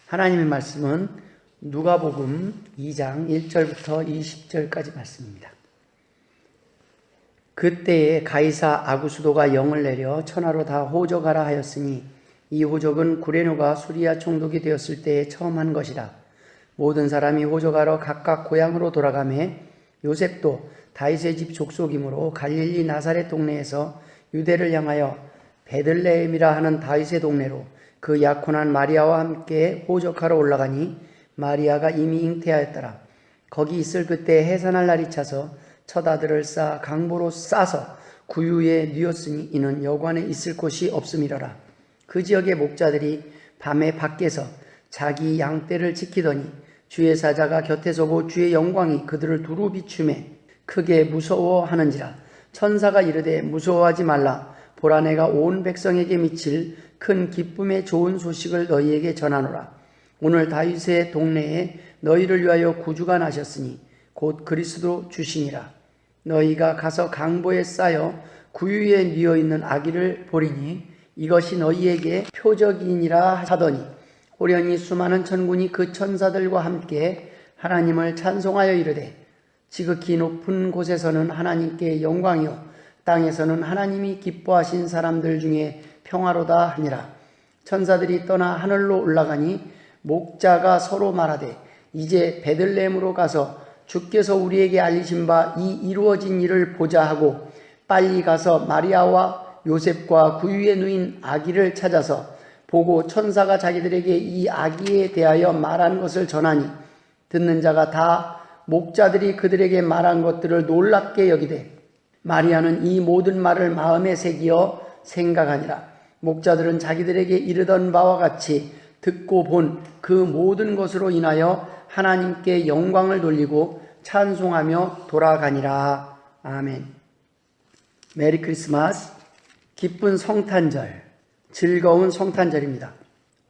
하나님의 말씀은 누가복음 2장 1절부터 20절까지 말씀입니다. 그때에 가이사 아구수도가 영을 내려 천하로 다 호적하라 하였으니 이 호적은 구레노가 수리아 총독이 되었을 때에 처음 한 것이라. 모든 사람이 호적하러 각각 고향으로 돌아가매 요셉도 다윗의 집 족속이므로 갈릴리 나사렛 동네에서 유대를 향하여 베들레헴이라 하는 다윗의 동네로 그 약혼한 마리아와 함께 호적하러 올라가니 마리아가 이미 잉태하였더라. 거기 있을 그때 해산할 날이 차서 첫 아들을 쌓아 강보로 싸서 구유에 뉘었으니 이는 여관에 있을 곳이 없음이러라. 그 지역의 목자들이 밤에 밖에서 자기 양떼를 지키더니 주의 사자가 곁에 서고 주의 영광이 그들을 두루 비추매 크게 무서워하는지라. 천사가 이르되 무서워하지 말라. 보라 내가 온 백성에게 미칠 큰 기쁨의 좋은 소식을 너희에게 전하노라. 오늘 다윗의 동네에 너희를 위하여 구주가 나셨으니 곧 그리스도 주시니라. 너희가 가서 강보에 쌓여 구유에 뉘어 있는 아기를 보리니 이것이 너희에게 표적이니라 하더니 호련히 수많은 천군이 그 천사들과 함께 하나님을 찬송하여 이르되 지극히 높은 곳에서는 하나님께 영광이요 땅에서는 하나님이 기뻐하신 사람들 중에 평화로다 하니라. 천사들이 떠나 하늘로 올라가니 목자가 서로 말하되 이제 베들레헴으로 가서 주께서 우리에게 알리신 바 이 이루어진 일을 보자 하고 빨리 가서 마리아와 요셉과 구유에 누인 아기를 찾아서 보고 천사가 자기들에게 이 아기에 대하여 말한 것을 전하니 듣는 자가 다 목자들이 그들에게 말한 것들을 놀랍게 여기되 마리아는 이 모든 말을 마음에 새기어 생각하니라. 목자들은 자기들에게 이르던 바와 같이 듣고 본 그 모든 것으로 인하여 하나님께 영광을 돌리고 찬송하며 돌아가니라. 아멘. 메리 크리스마스. 기쁜 성탄절, 즐거운 성탄절입니다.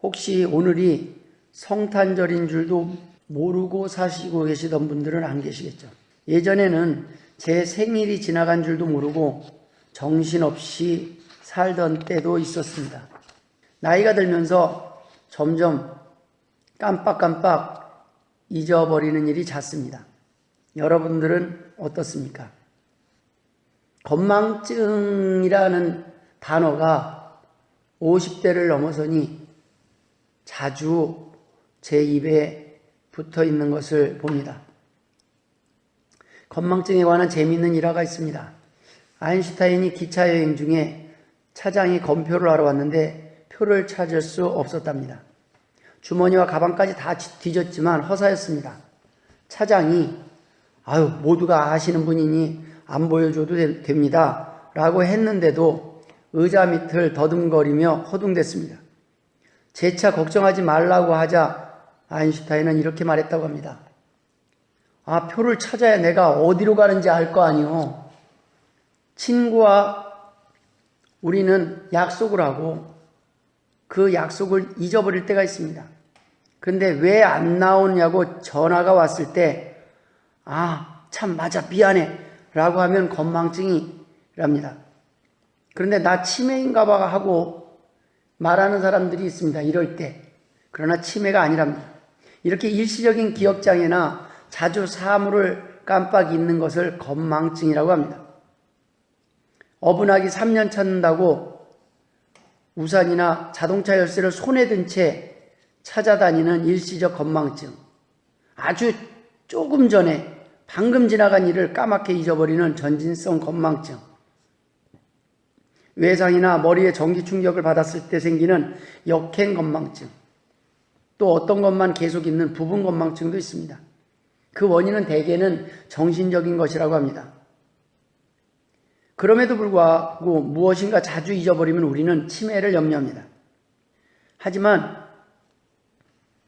혹시 오늘이 성탄절인 줄도 모르고 사시고 계시던 분들은 안 계시겠죠. 예전에는 제 생일이 지나간 줄도 모르고 정신없이 살던 때도 있었습니다. 나이가 들면서 점점 깜빡깜빡 잊어버리는 일이 잦습니다. 여러분들은 어떻습니까? 건망증이라는 단어가 50대를 넘어서니 자주 제 입에 붙어 있는 것을 봅니다. 건망증에 관한 재미있는 일화가 있습니다. 아인슈타인이 기차 여행 중에 차장이 검표를 하러 왔는데 표를 찾을 수 없었답니다. 주머니와 가방까지 다 뒤졌지만 허사였습니다. 차장이 모두가 아시는 분이니 안 보여줘도 됩니다 라고 했는데도 의자 밑을 더듬거리며 허둥댔습니다. 재차 걱정하지 말라고 하자 아인슈타인은 이렇게 말했다고 합니다. 표를 찾아야 내가 어디로 가는지 알 거 아니오. 친구와 우리는 약속을 하고 그 약속을 잊어버릴 때가 있습니다. 그런데 왜 안 나오냐고 전화가 왔을 때 참 맞아 미안해 라고 하면 건망증이랍니다. 그런데 나 치매인가 봐 하고 말하는 사람들이 있습니다. 이럴 때. 그러나 치매가 아니랍니다. 이렇게 일시적인 기억장애나 자주 사물을 깜빡 잊는 것을 건망증이라고 합니다. 어분하기 3년 찾는다고 우산이나 자동차 열쇠를 손에 든 채 찾아다니는 일시적 건망증. 아주 조금 전에 방금 지나간 일을 까맣게 잊어버리는 전진성 건망증. 외상이나 머리에 전기 충격을 받았을 때 생기는 역행 건망증. 또 어떤 것만 계속 있는 부분 건망증도 있습니다. 그 원인은 대개는 정신적인 것이라고 합니다. 그럼에도 불구하고 무엇인가 자주 잊어버리면 우리는 치매를 염려합니다. 하지만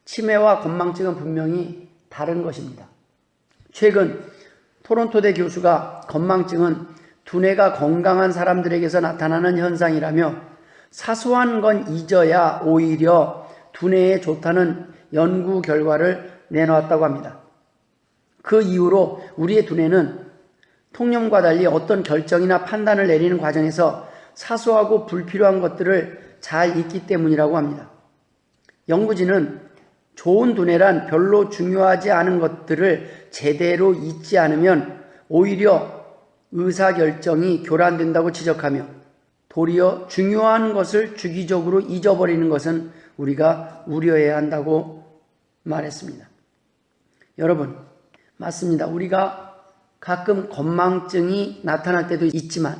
치매와 건망증은 분명히 다른 것입니다. 최근 토론토대 교수가 건망증은 두뇌가 건강한 사람들에게서 나타나는 현상이라며 사소한 건 잊어야 오히려 두뇌에 좋다는 연구 결과를 내놓았다고 합니다. 그 이후로 우리의 두뇌는 통념과 달리 어떤 결정이나 판단을 내리는 과정에서 사소하고 불필요한 것들을 잘 잊기 때문이라고 합니다. 연구진은 좋은 두뇌란 별로 중요하지 않은 것들을 제대로 잊지 않으면 오히려 의사결정이 교란된다고 지적하며 도리어 중요한 것을 주기적으로 잊어버리는 것은 우리가 우려해야 한다고 말했습니다. 여러분, 맞습니다. 우리가 가끔 건망증이 나타날 때도 있지만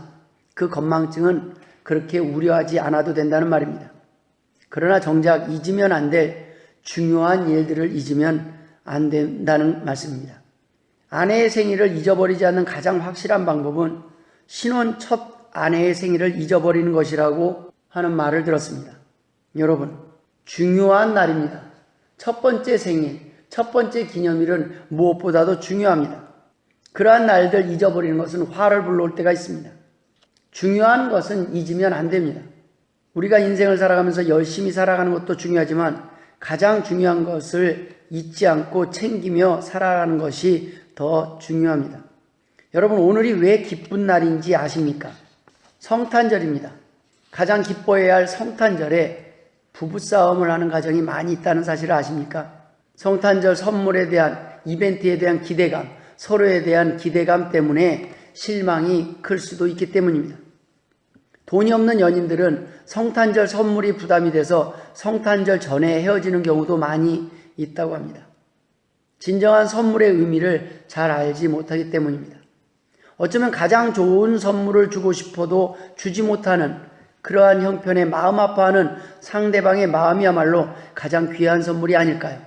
그 건망증은 그렇게 우려하지 않아도 된다는 말입니다. 그러나 정작 잊으면 안 될 중요한 일들을 잊으면 안 된다는 말씀입니다. 아내의 생일을 잊어버리지 않는 가장 확실한 방법은 신혼 첫 아내의 생일을 잊어버리는 것이라고 하는 말을 들었습니다. 여러분, 중요한 날입니다. 첫 번째 생일, 첫 번째 기념일은 무엇보다도 중요합니다. 그러한 날들 잊어버리는 것은 화를 불러올 때가 있습니다. 중요한 것은 잊으면 안 됩니다. 우리가 인생을 살아가면서 열심히 살아가는 것도 중요하지만 가장 중요한 것을 잊지 않고 챙기며 살아가는 것이 더 중요합니다. 여러분, 오늘이 왜 기쁜 날인지 아십니까? 성탄절입니다. 가장 기뻐해야 할 성탄절에 부부싸움을 하는 가정이 많이 있다는 사실을 아십니까? 성탄절 선물에 대한 이벤트에 대한 기대감, 서로에 대한 기대감 때문에 실망이 클 수도 있기 때문입니다. 돈이 없는 연인들은 성탄절 선물이 부담이 돼서 성탄절 전에 헤어지는 경우도 많이 있다고 합니다. 진정한 선물의 의미를 잘 알지 못하기 때문입니다. 어쩌면 가장 좋은 선물을 주고 싶어도 주지 못하는 그러한 형편에 마음 아파하는 상대방의 마음이야말로 가장 귀한 선물이 아닐까요?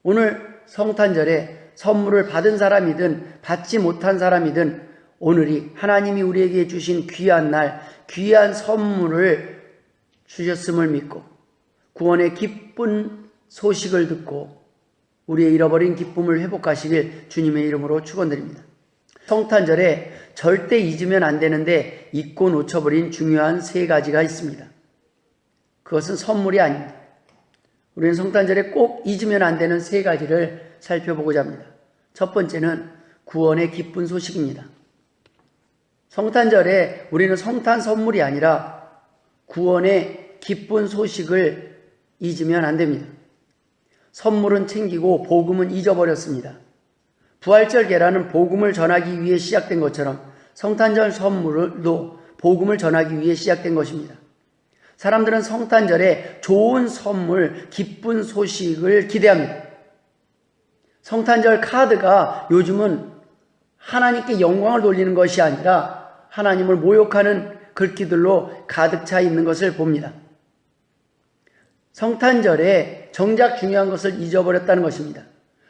오늘 성탄절에 선물을 받은 사람이든 받지 못한 사람이든 오늘이 하나님이 우리에게 주신 귀한 날, 귀한 선물을 주셨음을 믿고 구원의 기쁜 소식을 듣고 우리의 잃어버린 기쁨을 회복하시길 주님의 이름으로 축원드립니다. 성탄절에 절대 잊으면 안 되는데 잊고 놓쳐버린 중요한 3가지가 있습니다. 그것은 선물이 아닙니다. 우리는 성탄절에 꼭 잊으면 안 되는 3가지를 살펴보고자 합니다. 첫 번째는 구원의 기쁜 소식입니다. 성탄절에 우리는 성탄 선물이 아니라 구원의 기쁜 소식을 잊으면 안 됩니다. 선물은 챙기고 복음은 잊어버렸습니다. 부활절 계란은 복음을 전하기 위해 시작된 것처럼 성탄절 선물도 복음을 전하기 위해 시작된 것입니다. 사람들은 성탄절에 좋은 선물, 기쁜 소식을 기대합니다. 성탄절 카드가 요즘은 하나님께 영광을 돌리는 것이 아니라 하나님을 모욕하는 글귀들로 가득 차 있는 것을 봅니다. 성탄절에 정작 중요한 것을 잊어버렸다는 것입니다.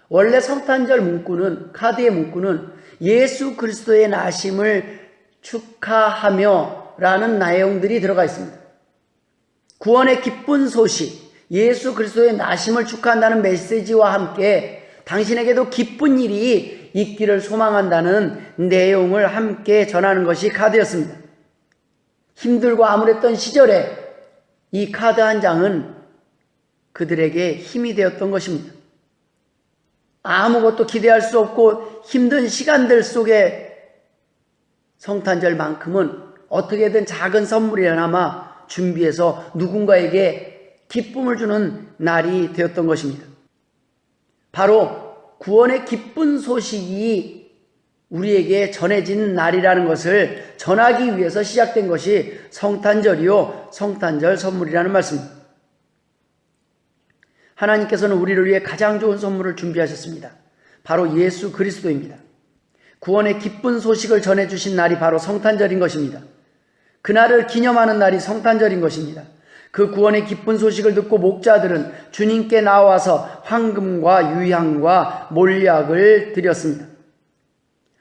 원래 성탄절 문구는, 카드의 문구는 예수 그리스도의 나심을 축하하며 라는 내용들이 들어가 있습니다. 구원의 기쁜 소식, 예수 그리스도의 나심을 축하한다는 메시지와 함께 당신에게도 기쁜 일이 있기를 소망한다는 내용을 함께 전하는 것이 카드였습니다. 힘들고 암울했던 시절에 이 카드 한 장은 그들에게 힘이 되었던 것입니다. 아무것도 기대할 수 없고 힘든 시간들 속에 성탄절만큼은 어떻게든 작은 선물이나마 준비해서 누군가에게 기쁨을 주는 날이 되었던 것입니다. 바로 구원의 기쁜 소식이 우리에게 전해진 날이라는 것을 전하기 위해서 시작된 것이 성탄절이요, 성탄절 선물이라는 말씀입니다. 하나님께서는 우리를 위해 가장 좋은 선물을 준비하셨습니다. 바로 예수 그리스도입니다. 구원의 기쁜 소식을 전해주신 날이 바로 성탄절인 것입니다. 그날을 기념하는 날이 성탄절인 것입니다. 그 구원의 기쁜 소식을 듣고 목자들은 주님께 나와서 황금과 유향과 몰약을 드렸습니다.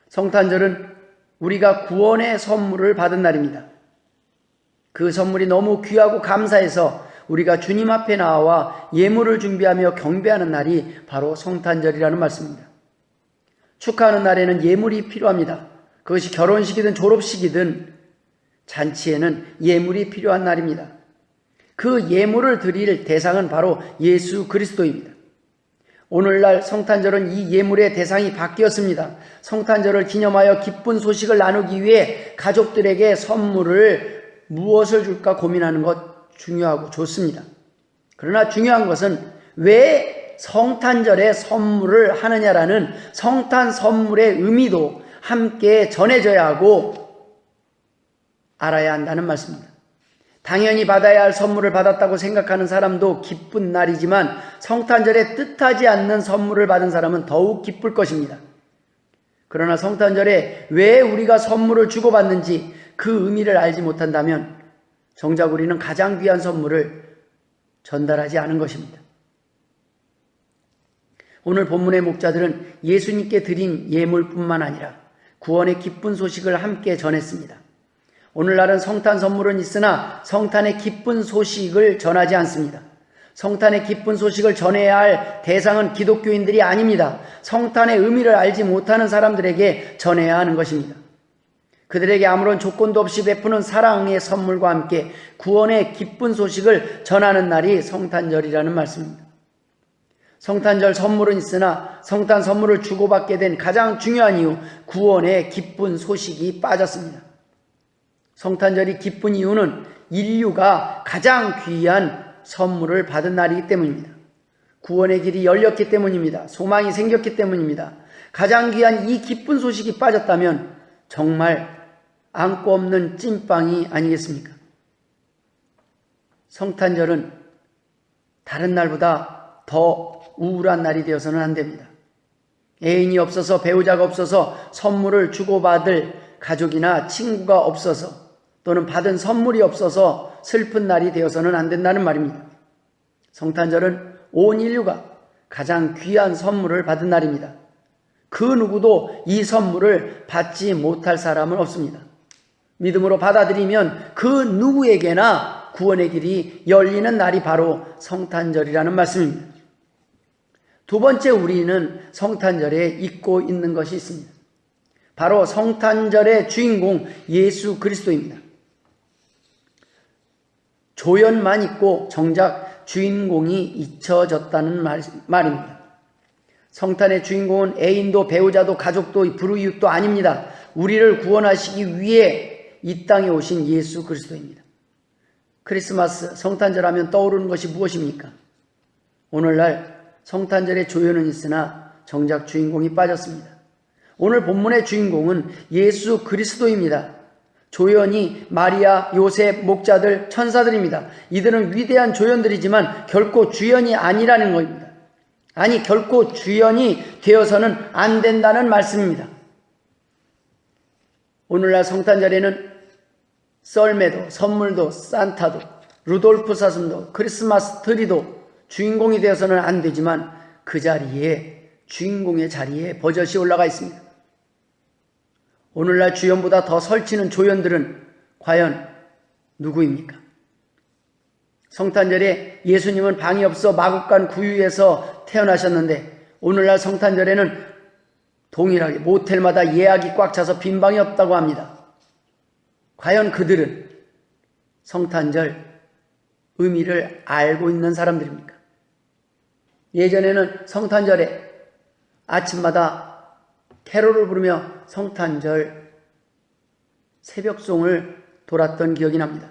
성탄절은 우리가 구원의 선물을 받은 날입니다. 그 선물이 너무 귀하고 감사해서 우리가 주님 앞에 나와 예물을 준비하며 경배하는 날이 바로 성탄절이라는 말씀입니다. 축하하는 날에는 예물이 필요합니다. 그것이 결혼식이든 졸업식이든 잔치에는 예물이 필요한 날입니다. 그 예물을 드릴 대상은 바로 예수 그리스도입니다. 오늘날 성탄절은 이 예물의 대상이 바뀌었습니다. 성탄절을 기념하여 기쁜 소식을 나누기 위해 가족들에게 무엇을 줄까 고민하는 것 중요하고 좋습니다. 그러나 중요한 것은 왜 성탄절에 선물을 하느냐라는 성탄 선물의 의미도 함께 전해져야 하고 알아야 한다는 말씀입니다. 당연히 받아야 할 선물을 받았다고 생각하는 사람도 기쁜 날이지만 성탄절에 뜻하지 않는 선물을 받은 사람은 더욱 기쁠 것입니다. 그러나 성탄절에 왜 우리가 선물을 주고받는지 그 의미를 알지 못한다면 정작 우리는 가장 귀한 선물을 전달하지 않은 것입니다. 오늘 본문의 목자들은 예수님께 드린 예물뿐만 아니라 구원의 기쁜 소식을 함께 전했습니다. 오늘날은 성탄 선물은 있으나 성탄의 기쁜 소식을 전하지 않습니다. 성탄의 기쁜 소식을 전해야 할 대상은 기독교인들이 아닙니다. 성탄의 의미를 알지 못하는 사람들에게 전해야 하는 것입니다. 그들에게 아무런 조건도 없이 베푸는 사랑의 선물과 함께 구원의 기쁜 소식을 전하는 날이 성탄절이라는 말씀입니다. 성탄절 선물은 있으나 성탄 선물을 주고받게 된 가장 중요한 이유, 구원의 기쁜 소식이 빠졌습니다. 성탄절이 기쁜 이유는 인류가 가장 귀한 선물을 받은 날이기 때문입니다. 구원의 길이 열렸기 때문입니다. 소망이 생겼기 때문입니다. 가장 귀한 이 기쁜 소식이 빠졌다면 정말 안고 없는 찐빵이 아니겠습니까? 성탄절은 다른 날보다 더 우울한 날이 되어서는 안 됩니다. 애인이 없어서, 배우자가 없어서, 선물을 주고받을 가족이나 친구가 없어서, 또는 받은 선물이 없어서 슬픈 날이 되어서는 안 된다는 말입니다. 성탄절은 온 인류가 가장 귀한 선물을 받은 날입니다. 그 누구도 이 선물을 받지 못할 사람은 없습니다. 믿음으로 받아들이면 그 누구에게나 구원의 길이 열리는 날이 바로 성탄절이라는 말씀입니다. 두 번째, 우리는 성탄절에 잊고 있는 것이 있습니다. 바로 성탄절의 주인공 예수 그리스도입니다. 조연만 있고 정작 주인공이 잊혀졌다는 말입니다. 성탄의 주인공은 애인도 배우자도 가족도 불우이웃도 아닙니다. 우리를 구원하시기 위해 이 땅에 오신 예수 그리스도입니다. 크리스마스, 성탄절 하면 떠오르는 것이 무엇입니까? 오늘날 성탄절의 조연은 있으나 정작 주인공이 빠졌습니다. 오늘 본문의 주인공은 예수 그리스도입니다. 조연이 마리아, 요셉, 목자들, 천사들입니다. 이들은 위대한 조연들이지만 결코 주연이 아니라는 겁니다. 아니, 결코 주연이 되어서는 안 된다는 말씀입니다. 오늘날 성탄절에는 썰매도, 선물도, 산타도, 루돌프 사슴도, 크리스마스 트리도 주인공이 되어서는 안 되지만 그 자리에, 주인공의 자리에 버젓이 올라가 있습니다. 오늘날 주연보다 더 설치는 조연들은 과연 누구입니까? 성탄절에 예수님은 방이 없어 마국간 구유에서 태어나셨는데 오늘날 성탄절에는 동일하게 모텔마다 예약이 꽉 차서 빈 방이 없다고 합니다. 과연 그들은 성탄절 의미를 알고 있는 사람들입니까? 예전에는 성탄절에 아침마다 캐롤을 부르며 성탄절 새벽송을 돌았던 기억이 납니다.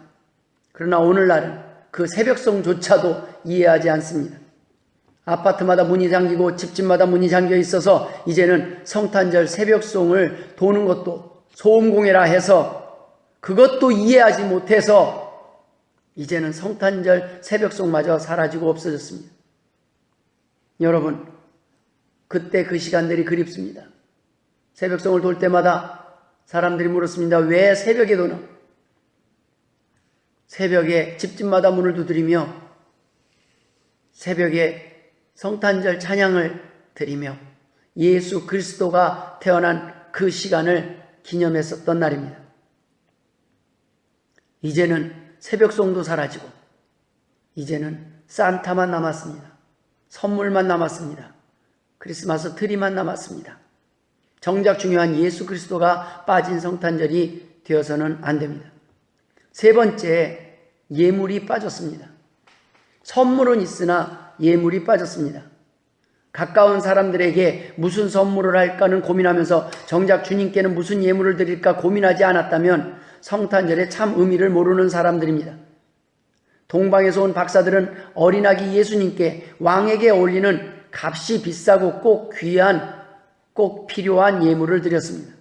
그러나 오늘날은 그 새벽송조차도 이해하지 않습니다. 아파트마다 문이 잠기고 집집마다 문이 잠겨 있어서 이제는 성탄절 새벽송을 도는 것도 소음공해라 해서 그것도 이해하지 못해서 이제는 성탄절 새벽송마저 사라지고 없어졌습니다. 여러분, 그때 그 시간들이 그립습니다. 새벽송을 돌 때마다 사람들이 물었습니다. 왜 새벽에 도나? 새벽에 집집마다 문을 두드리며 새벽에 성탄절 찬양을 드리며 예수 그리스도가 태어난 그 시간을 기념했었던 날입니다. 이제는 새벽송도 사라지고 이제는 산타만 남았습니다. 선물만 남았습니다. 크리스마스 트리만 남았습니다. 정작 중요한 예수 그리스도가 빠진 성탄절이 되어서는 안 됩니다. 세 번째, 예물이 빠졌습니다. 선물은 있으나 예물이 빠졌습니다. 가까운 사람들에게 무슨 선물을 할까는 고민하면서 정작 주님께는 무슨 예물을 드릴까 고민하지 않았다면 성탄절의 참 의미를 모르는 사람들입니다. 동방에서 온 박사들은 어린아기 예수님께 왕에게 올리는 값이 비싸고 꼭 귀한, 꼭 필요한 예물을 드렸습니다.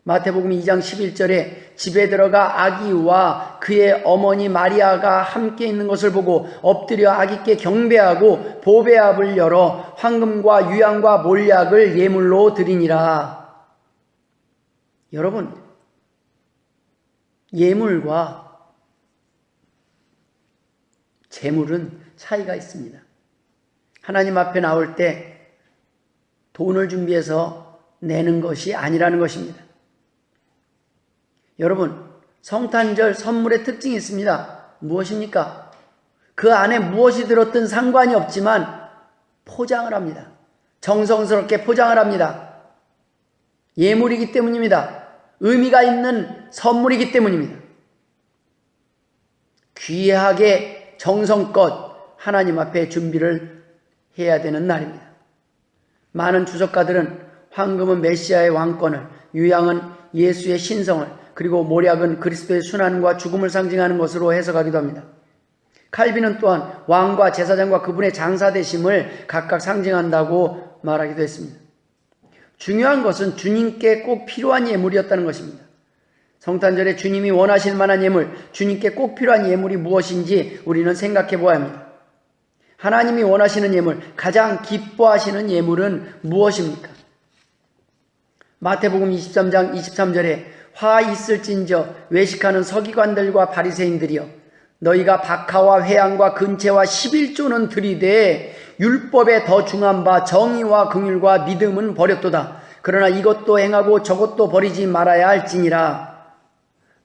마태복음 2장 11절에 집에 들어가 아기와 그의 어머니 마리아가 함께 있는 것을 보고 엎드려 아기께 경배하고 보배압을 열어 황금과 유향과 몰약을 예물로 드리니라. 여러분, 예물과 재물은 차이가 있습니다. 하나님 앞에 나올 때 돈을 준비해서 내는 것이 아니라는 것입니다. 여러분, 성탄절 선물의 특징이 있습니다. 무엇입니까? 그 안에 무엇이 들었든 상관이 없지만 포장을 합니다. 정성스럽게 포장을 합니다. 예물이기 때문입니다. 의미가 있는 선물이기 때문입니다. 귀하게 정성껏 하나님 앞에 준비를 해야 되는 날입니다. 많은 주석가들은 황금은 메시아의 왕권을, 유향은 예수의 신성을, 그리고 몰약은 그리스도의 순환과 죽음을 상징하는 것으로 해석하기도 합니다. 칼빈은 또한 왕과 제사장과 그분의 장사되심을 각각 상징한다고 말하기도 했습니다. 중요한 것은 주님께 꼭 필요한 예물이었다는 것입니다. 성탄절에 주님이 원하실 만한 예물, 주님께 꼭 필요한 예물이 무엇인지 우리는 생각해 보아야 합니다. 하나님이 원하시는 예물, 가장 기뻐하시는 예물은 무엇입니까? 마태복음 23장 23절에 화 있을진저 외식하는 서기관들과 바리새인들이여 너희가 박하와 회향과 근채와 11조는 들이되 율법에 더 중한 바 정의와 긍휼과 믿음은 버렸도다. 그러나 이것도 행하고 저것도 버리지 말아야 할지니라.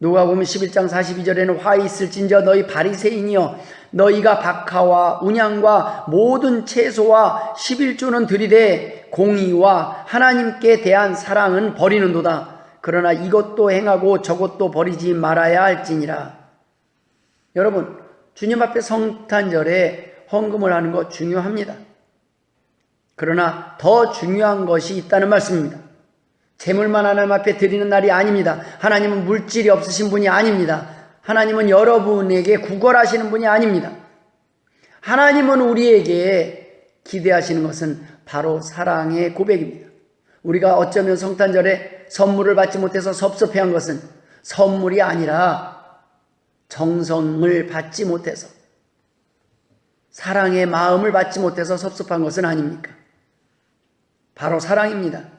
누가복음 11장 42절에는 화 있을진저 너희 바리새인이여 너희가 박하와 운향과 모든 채소와 11조는 들이되 공의와 하나님께 대한 사랑은 버리는도다. 그러나 이것도 행하고 저것도 버리지 말아야 할지니라. 여러분, 주님 앞에 성탄절에 헌금을 하는 것 중요합니다. 그러나 더 중요한 것이 있다는 말씀입니다. 재물만 하나님 앞에 드리는 날이 아닙니다. 하나님은 물질이 없으신 분이 아닙니다. 하나님은 여러분에게 구걸하시는 분이 아닙니다. 하나님은 우리에게 기대하시는 것은 바로 사랑의 고백입니다. 우리가 어쩌면 성탄절에 선물을 받지 못해서 섭섭해한 것은 선물이 아니라 정성을 받지 못해서, 사랑의 마음을 받지 못해서 섭섭한 것은 아닙니까? 바로 사랑입니다.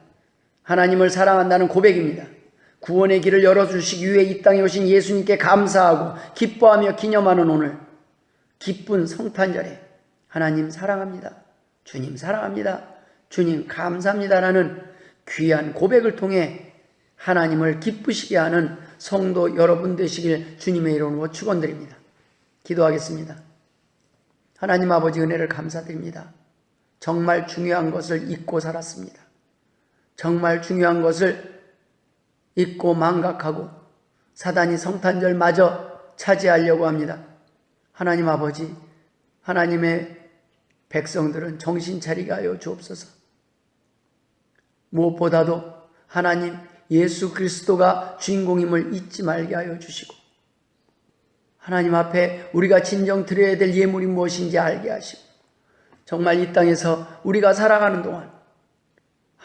하나님을 사랑한다는 고백입니다. 구원의 길을 열어주시기 위해 이 땅에 오신 예수님께 감사하고 기뻐하며 기념하는 오늘 기쁜 성탄절에 하나님 사랑합니다. 주님 사랑합니다. 주님 감사합니다라는 귀한 고백을 통해 하나님을 기쁘시게 하는 성도 여러분 되시길 주님의 이름으로 축원드립니다. 기도하겠습니다. 하나님 아버지 은혜를 감사드립니다. 정말 중요한 것을 잊고 살았습니다. 정말 중요한 것을 잊고 망각하고 사단이 성탄절마저 차지하려고 합니다. 하나님 아버지, 하나님의 백성들은 정신 차리게 하여 주옵소서. 무엇보다도 하나님 예수 그리스도가 주인공임을 잊지 말게 하여 주시고 하나님 앞에 우리가 진정 드려야 될 예물이 무엇인지 알게 하시고 정말 이 땅에서 우리가 살아가는 동안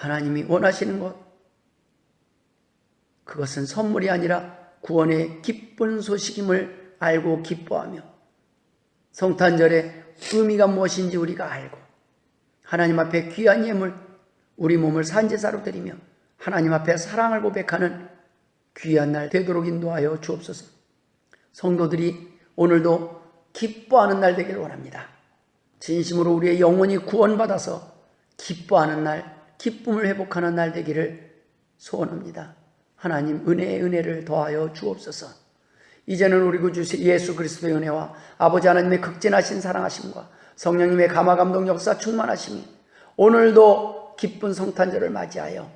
하나님이 원하시는 것, 그것은 선물이 아니라 구원의 기쁜 소식임을 알고 기뻐하며 성탄절의 의미가 무엇인지 우리가 알고 하나님 앞에 귀한 예물, 우리 몸을 산제사로 드리며 하나님 앞에 사랑을 고백하는 귀한 날 되도록 인도하여 주옵소서. 성도들이 오늘도 기뻐하는 날 되기를 원합니다. 진심으로 우리의 영혼이 구원받아서 기뻐하는 날, 기쁨을 회복하는 날 되기를 소원합니다. 하나님 은혜의 은혜를 더하여 주옵소서. 이제는 우리 구주 예수 그리스도의 은혜와 아버지 하나님의 극진하신 사랑하심과 성령님의 감화감동 역사 충만하심이 오늘도 기쁜 성탄절을 맞이하여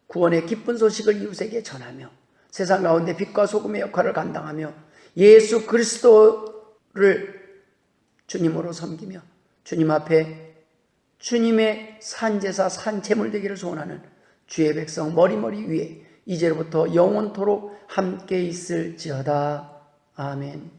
구원의 기쁜 소식을 이웃에게 전하며 세상 가운데 빛과 소금의 역할을 감당하며 예수 그리스도를 주님으로 섬기며 주님 앞에 주님의 산제사 산제물 되기를 소원하는 주의 백성 머리머리 위에 이제부터 영원토록 함께 있을지어다. 아멘.